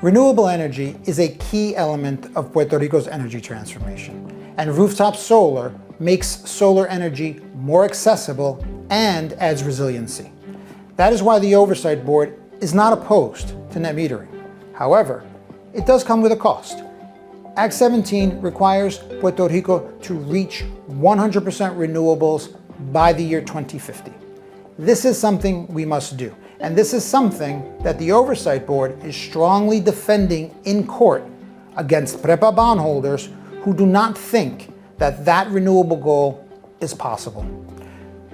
Renewable energy is a key element of Puerto Rico's energy transformation, and rooftop solar makes solar energy more accessible and adds resiliency. That is why the Oversight Board is not opposed to net metering. However, it does come with a cost. Act 17 requires Puerto Rico to reach 100% renewables by the year 2050. This is something we must do, and this is something that the Oversight Board is strongly defending in court against PREPA bondholders who do not think that that renewable goal is possible.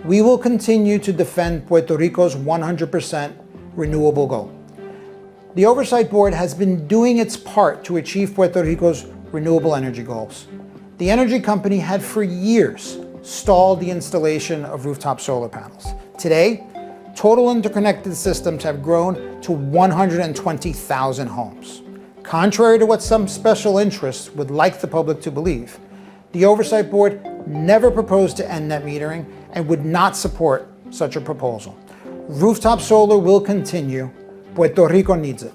We will continue to defend Puerto Rico's 100% renewable goal. The Oversight Board has been doing its part to achieve Puerto Rico's renewable energy goals. The energy company had for years stalled the installation of rooftop solar panels. Today, total interconnected systems have grown to 120,000 homes. Contrary to what some special interests would like the public to believe, the Oversight Board never proposed to end net metering and would not support such a proposal. Rooftop solar will continue. Puerto Rico needs it.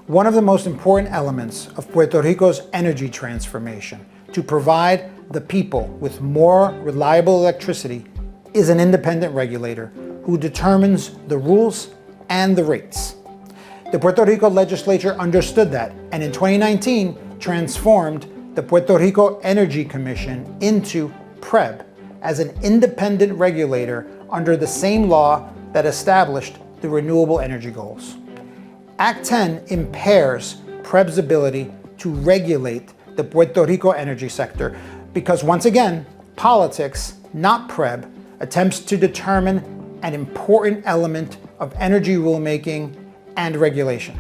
One of the most important elements of Puerto Rico's energy transformation to provide the people with more reliable electricity is an independent regulator who determines the rules and the rates. The Puerto Rico legislature understood that, and in 2019 transformed the Puerto Rico Energy Commission into PREB as an independent regulator under the same law that established the renewable energy goals. Act 10 impairs PREB's ability to regulate the Puerto Rico energy sector because, once again, politics, not PREB, attempts to determine an important element of energy rulemaking and regulation.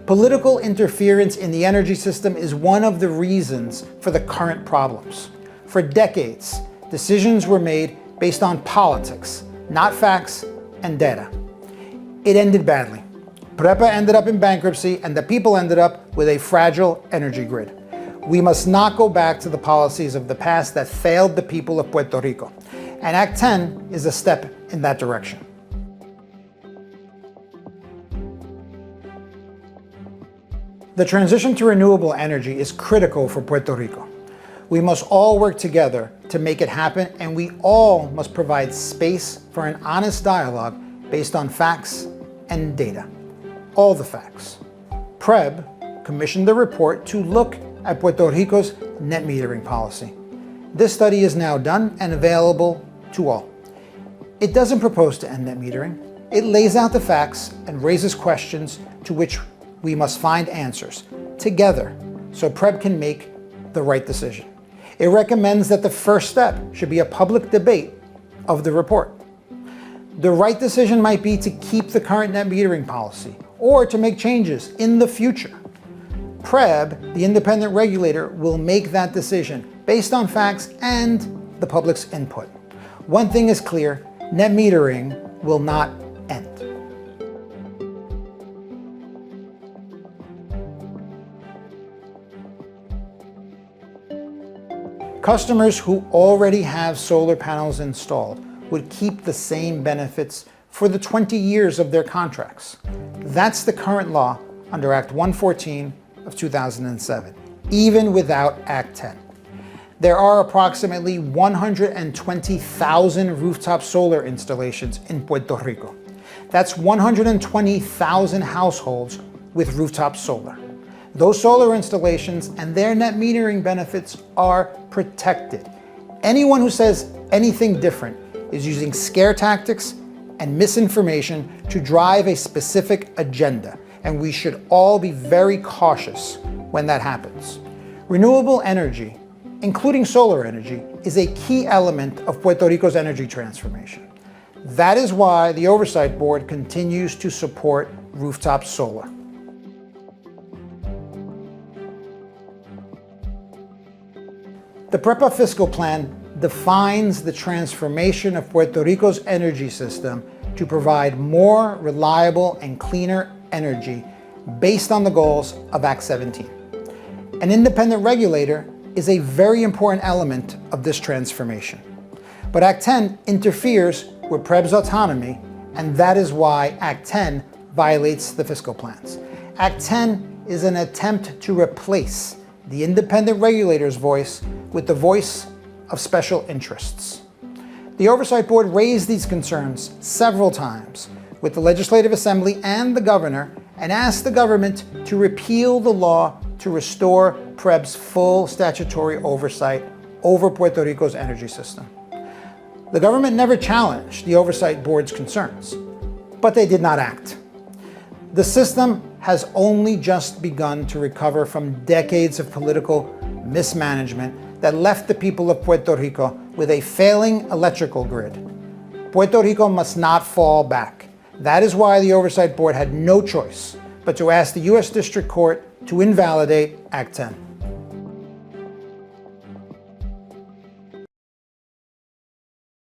Political interference in the energy system is one of the reasons for the current problems. For decades, decisions were made based on politics, not facts and data. It ended badly. PREPA ended up in bankruptcy, and the people ended up with a fragile energy grid. We must not go back to the policies of the past that failed the people of Puerto Rico, and Act 10 is a step in that direction. The transition to renewable energy is critical for Puerto Rico. We must all work together to make it happen, and we all must provide space for an honest dialogue based on facts and data. All the facts. PREB commissioned the report to look at Puerto Rico's net metering policy. This study is now done and available to all. It doesn't propose to end net metering. It lays out the facts and raises questions to which we must find answers together so PREB can make the right decision. It recommends that the first step should be a public debate of the report. The right decision might be to keep the current net metering policy or to make changes in the future. PREB, the independent regulator, will make that decision based on facts and the public's input. One thing is clear, net metering will not end. Customers who already have solar panels installed would keep the same benefits for the 20 years of their contracts. That's the current law under Act 114 of 2007, even without Act 10. There are approximately 120,000 rooftop solar installations in Puerto Rico. That's 120,000 households with rooftop solar. Those solar installations and their net metering benefits are protected. Anyone who says anything different is using scare tactics and misinformation to drive a specific agenda, and we should all be very cautious when that happens. Renewable energy, including solar energy, is a key element of Puerto Rico's energy transformation. That is why the Oversight Board continues to support rooftop solar. The PREPA fiscal plan defines the transformation of Puerto Rico's energy system to provide more reliable and cleaner energy based on the goals of Act 17. An independent regulator is a very important element of this transformation. But Act 10 interferes with PREB's autonomy, and that is why Act 10 violates the fiscal plans. Act 10 is an attempt to replace the independent regulator's voice with the voice of special interests. The Oversight Board raised these concerns several times with the Legislative Assembly and the governor and asked the government to repeal the law to restore PREB's full statutory oversight over Puerto Rico's energy system. The government never challenged the Oversight Board's concerns, but they did not act. The system has only just begun to recover from decades of political mismanagement that left the people of Puerto Rico with a failing electrical grid. Puerto Rico must not fall back. That is why the Oversight Board had no choice but to ask the U.S. District Court to invalidate Act 10.